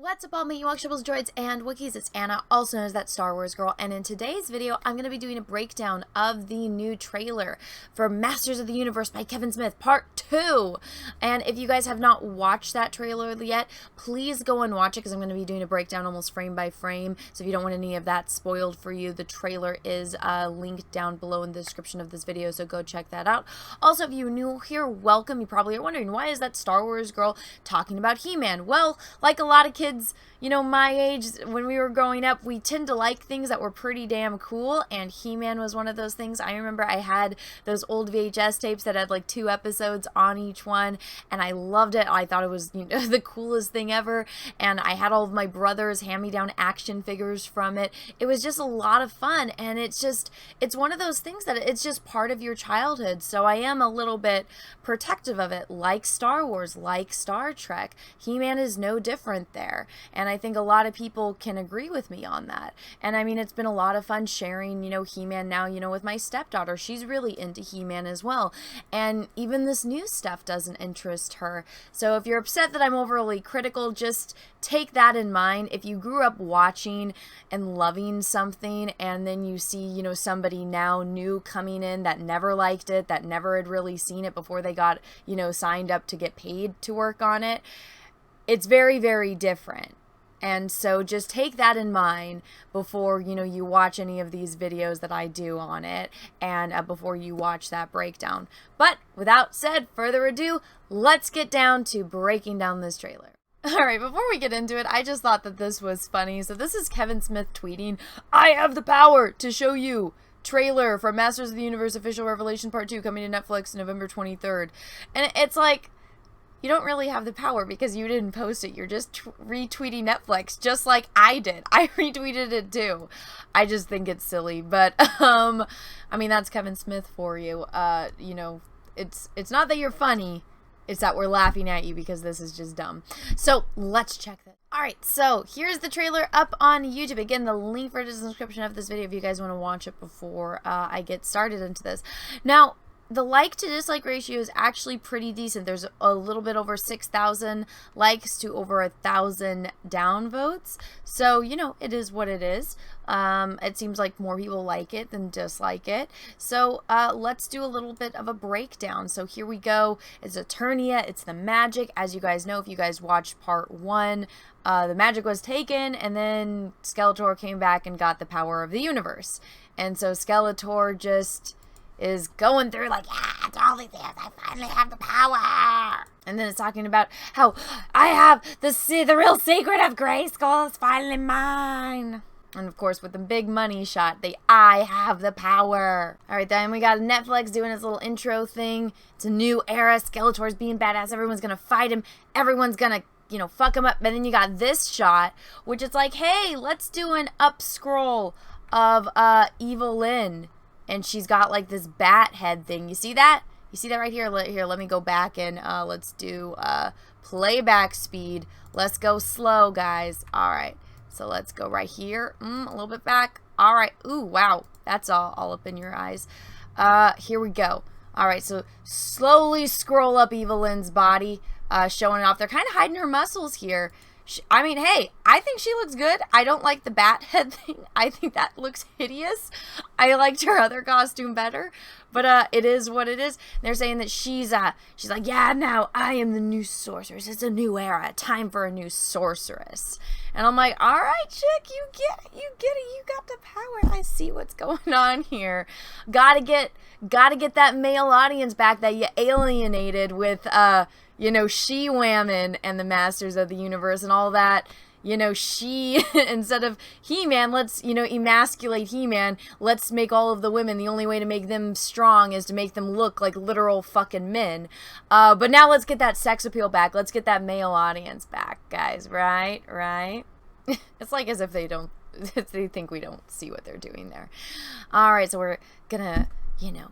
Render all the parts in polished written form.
What's up all my Ewokshibles, droids, and Wookiees? It's Anna, also known as That Star Wars Girl, and in today's video, I'm going to be doing a breakdown of the new trailer for Masters of the Universe by Kevin Smith, Part 2. And if you guys have not watched that trailer yet, please go and watch it, because I'm going to be doing a breakdown almost frame by frame, so if you don't want any of that spoiled for you, the trailer is linked down below in the description of this video, so go check that out. Also, if you're new here, welcome. You probably are wondering, why is That Star Wars Girl talking about He-Man? Well, like a lot of kids, you know, my age, when we were growing up, we tend to like things that were pretty damn cool, and He-Man was one of those things. I remember I had those old VHS tapes that had like 2 episodes on each one, and I loved it. I thought it was, you know, the coolest thing ever, and I had all of my brothers hand-me-down action figures from it. It was just a lot of fun, and it's one of those things that it's just part of your childhood, so I am a little bit protective of it, like Star Wars, like Star Trek. He-Man is no different there. And I think a lot of people can agree with me on that. And I mean, it's been a lot of fun sharing, you know, He-Man now, you know, with my stepdaughter. She's really into He-Man as well. And even this new stuff doesn't interest her. So if you're upset that I'm overly critical, just take that in mind. If you grew up watching and loving something, and then you see, you know, somebody now new coming in that never liked it, that never had really seen it before they got, you know, signed up to get paid to work on it, it's very, very different. And so just take that in mind before, you know, you watch any of these videos that I do on it, and before you watch that breakdown. But without further ado, let's get down to breaking down this trailer. Alright, before we get into it, I just thought that this was funny. So this is Kevin Smith tweeting, "I have the power to show you trailer for Masters of the Universe Official Revelation Part 2 coming to Netflix November 23rd. And it's like, you don't really have the power because you didn't post it. You're just retweeting Netflix, just like I did. I retweeted it too. I just think it's silly, but I mean, that's Kevin Smith for you. You know, it's not that you're funny, it's that we're laughing at you because this is just dumb. So let's check that. Alright, so here's the trailer up on YouTube. Again, the link for it is in the description of this video if you guys want to watch it before I get started into this. Now, the like to dislike ratio is actually pretty decent. There's a little bit over 6,000 likes to over 1,000 downvotes. So, you know, it is what it is. It seems like more people like it than dislike it. So let's do a little bit of a breakdown. So here we go. It's Eternia. It's the magic. As you guys know, if you guys watched Part 1, the magic was taken, and then Skeletor came back and got the power of the universe. And so Skeletor just is going through like, yeah, it's all these things, I finally have the power. And then it's talking about how I have the real secret of Grayskull is finally mine. And of course, with the big money shot, I have the power. All right, then we got Netflix doing its little intro thing. It's a new era. Skeletor's being badass. Everyone's gonna fight him. Everyone's gonna, you know, fuck him up. And then you got this shot, which is like, hey, let's do an up scroll of Evelyn. And she's got like this bat head thing. You see that? You see that right here? Here, let me go back and let's do playback speed. Let's go slow, guys. All right. So let's go right here. A little bit back. All right. Ooh, wow. That's all up in your eyes. Here we go. All right. So slowly scroll up Evelyn's body, showing off. They're kind of hiding her muscles here. I mean, hey, I think she looks good. I don't like the bat head thing. I think that looks hideous. I liked her other costume better, but it is what it is. They're saying that she's like, yeah, now I am the new sorceress. It's a new era. Time for a new sorceress. And I'm like, all right, chick, you get it. You got the power. I see what's going on here. Gotta get that male audience back that you alienated with, you know, She-Whammon and the Masters of the Universe and all that. You know, instead of He-Man, let's, you know, emasculate He-Man. Let's make all of the women, the only way to make them strong is to make them look like literal fucking men. But now let's get that sex appeal back. Let's get that male audience back, guys. Right? It's like as if they think we don't see what they're doing there. All right, so we're gonna, you know,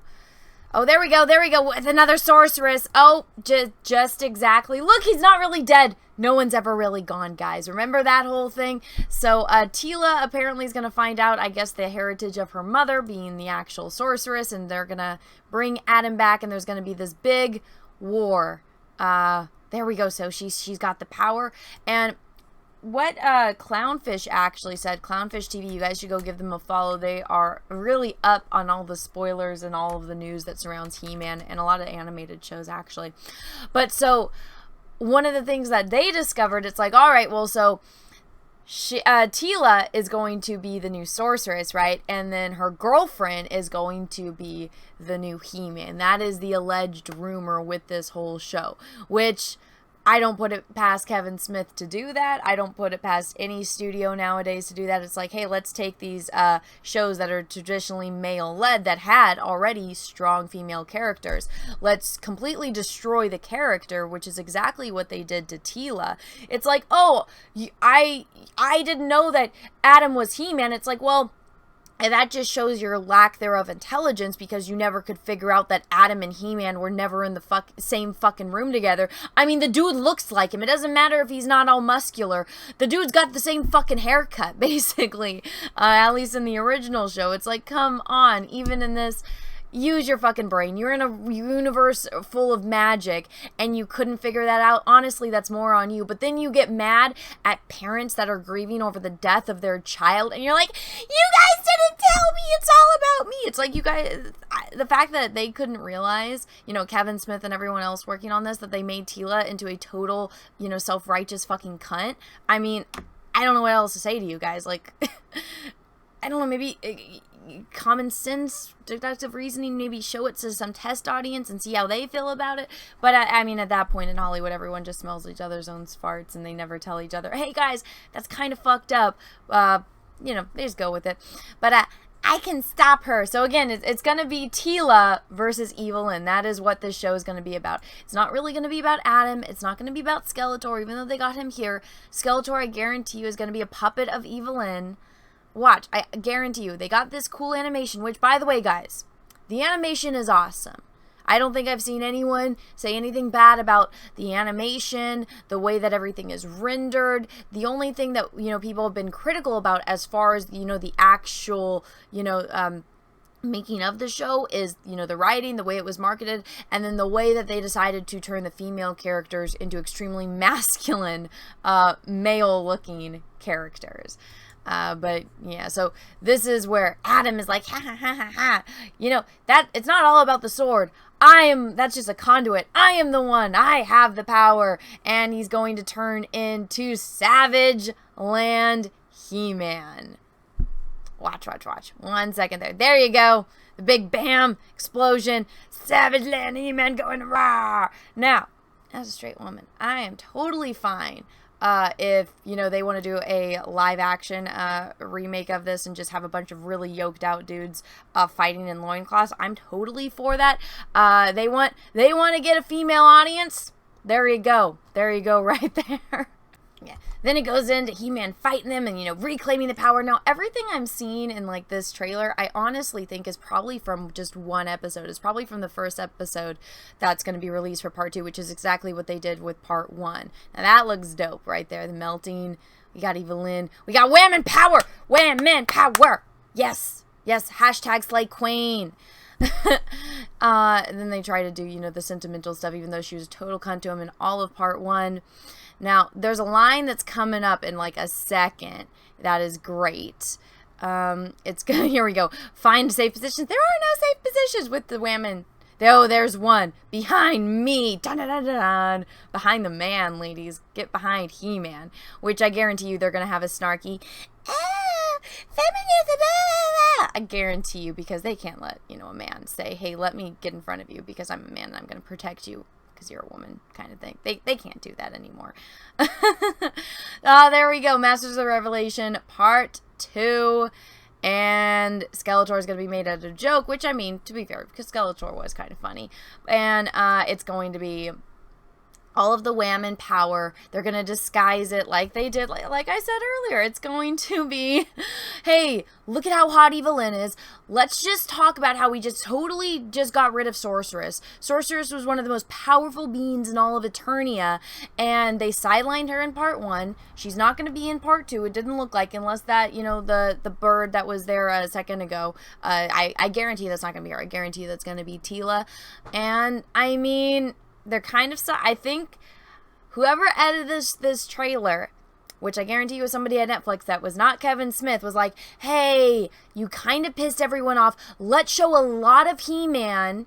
oh, there we go, with another sorceress. Oh, just exactly. Look, he's not really dead. No one's ever really gone, guys. Remember that whole thing? So, Teela apparently is going to find out, I guess, the heritage of her mother being the actual sorceress, and they're going to bring Adam back, and there's going to be this big war. There we go. So she's got the power, and what Clownfish actually said, Clownfish TV, you guys should go give them a follow. They are really up on all the spoilers and all of the news that surrounds He-Man and a lot of animated shows, actually. But so, one of the things that they discovered, it's like, all right, well, so Teela is going to be the new sorceress, right? And then her girlfriend is going to be the new He-Man. That is the alleged rumor with this whole show, which I don't put it past Kevin Smith to do that. I don't put it past any studio nowadays to do that. It's like, hey, let's take these shows that are traditionally male-led that had already strong female characters. Let's completely destroy the character, which is exactly what they did to Teela. It's like, oh, I didn't know that Adam was He-Man. It's like, well, and that just shows your lack thereof intelligence, because you never could figure out that Adam and He-Man were never in the same fucking room together. I mean, the dude looks like him. It doesn't matter if he's not all muscular. The dude's got the same fucking haircut, basically. At least in the original show. It's like, come on. Even in this, use your fucking brain. You're in a universe full of magic and you couldn't figure that out. Honestly, that's more on you. But then you get mad at parents that are grieving over the death of their child and you're like, you guys didn't tell me, it's all about me. It's like, you guys, the fact that they couldn't realize, you know, Kevin Smith and everyone else working on this, that they made Teela into a total, you know, self-righteous fucking cunt. I mean, I don't know what else to say to you guys. Like, I don't know, maybe common sense, deductive reasoning, maybe show it to some test audience and see how they feel about it. But I mean, at that point in Hollywood, everyone just smells each other's own farts and they never tell each other, hey guys, that's kind of fucked up. You know, they just go with it. But I can stop her. So again, it's going to be Teela versus Evelyn. That is what this show is going to be about. It's not really going to be about Adam. It's not going to be about Skeletor, even though they got him here. Skeletor, I guarantee you, is going to be a puppet of Evelyn. Watch, I guarantee you, they got this cool animation, which, by the way, guys, the animation is awesome. I don't think I've seen anyone say anything bad about the animation, the way that everything is rendered. The only thing that, you know, people have been critical about as far as, you know, the actual, you know, making of the show is, you know, the writing, the way it was marketed, and then the way that they decided to turn the female characters into extremely masculine, male-looking characters. But yeah, so this is where Adam is like, ha ha ha ha ha. You know, that it's not all about the sword. That's just a conduit. I am the one. I have the power. And he's going to turn into Savage Land He-Man. Watch, watch, watch. 1 second there. There you go. The big bam explosion. Savage Land He-Man going raw. Now, as a straight woman, I am totally fine if, you know, they want to do a live action remake of this and just have a bunch of really yoked out dudes fighting in loincloths. I'm totally for that. They want to get a female audience. There you go. There you go right there. Yeah. Then it goes into He-Man fighting them and, you know, reclaiming the power. Now, everything I'm seeing in, like, this trailer, I honestly think is probably from just one episode. It's probably from the first episode that's going to be released for part 2, which is exactly what they did with part 1. Now, that looks dope right there. The melting. We got Evelyn. We got women power. Women power. Yes. Yes. Hashtag Slay Queen. And then they try to do, you know, the sentimental stuff, even though she was a total cunt to him in all of part 1. Now, there's a line that's coming up in like a second that is great. It's good. Here we go. Find safe positions. There are no safe positions with the women. Oh, there's one. Behind me. Dun, dun, dun, dun. Behind the man, ladies. Get behind He-Man. Which I guarantee you they're going to have a snarky, feminism, blah, blah, blah. I guarantee you, because they can't let, you know, a man say, hey, let me get in front of you because I'm a man and I'm going to protect you because you're a woman, kind of thing. They can't do that anymore. There we go. Masters of the Revelation Part 2. And Skeletor is going to be made out of a joke, which, I mean, to be fair, because Skeletor was kind of funny. And it's going to be all of the women power. They're going to disguise it like they did, like I said earlier. It's going to be, hey, look at how hot Evelyn is. Let's just talk about how we just totally just got rid of Sorceress. Sorceress was one of the most powerful beings in all of Eternia, and they sidelined her in part 1. She's not going to be in part 2. It didn't look like, unless that, you know, the bird that was there a second ago. I guarantee that's not going to be her. I guarantee that's going to be Teela. And, I mean, they're kind of, I think whoever edited this trailer, which I guarantee you was somebody at Netflix that was not Kevin Smith, was like, hey, you kind of pissed everyone off. Let's show a lot of He-Man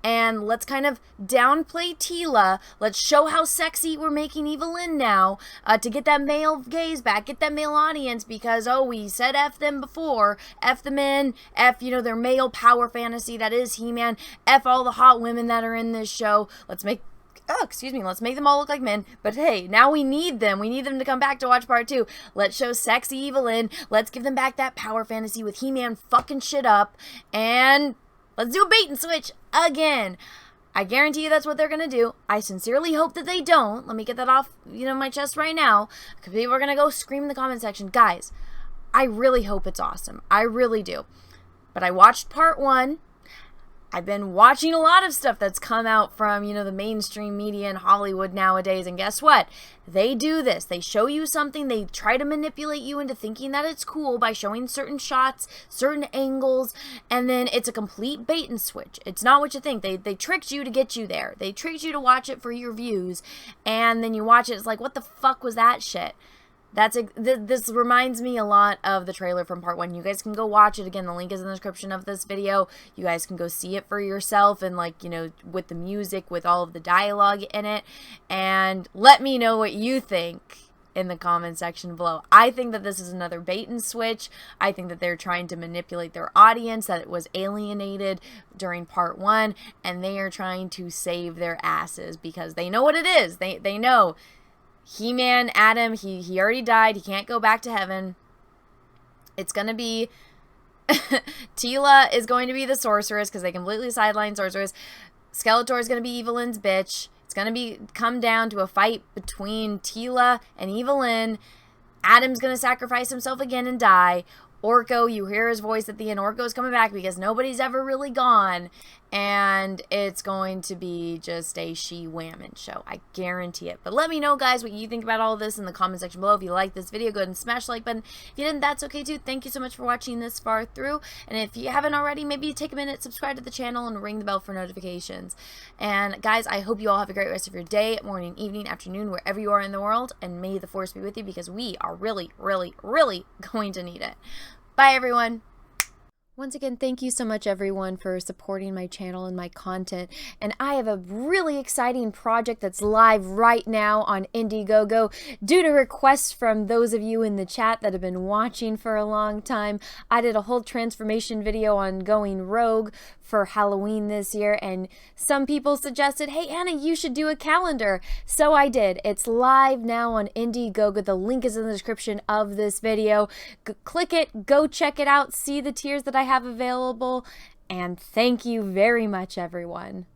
and let's kind of downplay Teela. Let's show how sexy we're making Evelyn now to get that male gaze back, get that male audience, because, oh, we said F them before. F the men, F, you know, their male power fantasy that is He-Man, F all the hot women that are in this show. Let's make let's make them all look like men. But hey, now we need them. We need them to come back to watch part 2. Let's show sexy Evelyn. Let's give them back that power fantasy with He-Man fucking shit up. And let's do a bait and switch again. I guarantee you that's what they're going to do. I sincerely hope that they don't. Let me get that off, you know, my chest right now. Because people are going to go scream in the comment section. Guys, I really hope it's awesome. I really do. But I watched part 1. I've been watching a lot of stuff that's come out from, you know, the mainstream media in Hollywood nowadays, and guess what? They do this. They show you something, they try to manipulate you into thinking that it's cool by showing certain shots, certain angles, and then it's a complete bait and switch. It's not what you think. They tricked you to get you there. They tricked you to watch it for your views, and then you watch it, it's like, what the fuck was that shit? This reminds me a lot of the trailer from part 1. You guys can go watch it again. The link is in the description of this video. You guys can go see it for yourself and, like, you know, with the music, with all of the dialogue in it. And let me know what you think in the comment section below. I think that this is another bait and switch. I think that they're trying to manipulate their audience, that it was alienated during part 1, and they are trying to save their asses because they know what it is. They know. He-Man, Adam, he already died. He can't go back to heaven. It's going to be... Teela is going to be the sorceress because they completely sidelined sorceress. Skeletor is going to be Evelyn's bitch. It's going to come down to a fight between Teela and Evelyn. Adam's going to sacrifice himself again and die. Orko, you hear his voice at the end. Orko's coming back because nobody's ever really gone. And it's going to be just a she-whammon show. I guarantee it. But let me know, guys, what you think about all of this in the comment section below. If you like this video, go ahead and smash the like button. If you didn't, that's okay too. Thank you so much for watching this far through. And if you haven't already, maybe take a minute, subscribe to the channel, and ring the bell for notifications. And guys, I hope you all have a great rest of your day, morning, evening, afternoon, wherever you are in the world. And may the force be with you because we are really, really, really going to need it. Bye, everyone. Once again, thank you so much, everyone, for supporting my channel and my content. And I have a really exciting project that's live right now on IndieGoGo. Due to requests from those of you in the chat that have been watching for a long time, I did a whole transformation video on going rogue for Halloween this year, and some people suggested, hey, Anna, you should do a calendar. So I did. It's live now on IndieGoGo. The link is in the description of this video. Click it, go check it out, see the tiers that I have available, and thank you very much, everyone.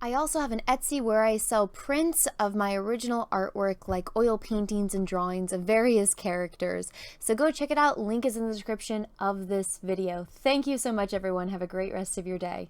I also have an Etsy where I sell prints of my original artwork, like oil paintings and drawings of various characters. So go check it out. Link is in the description of this video. Thank you so much, everyone. Have a great rest of your day.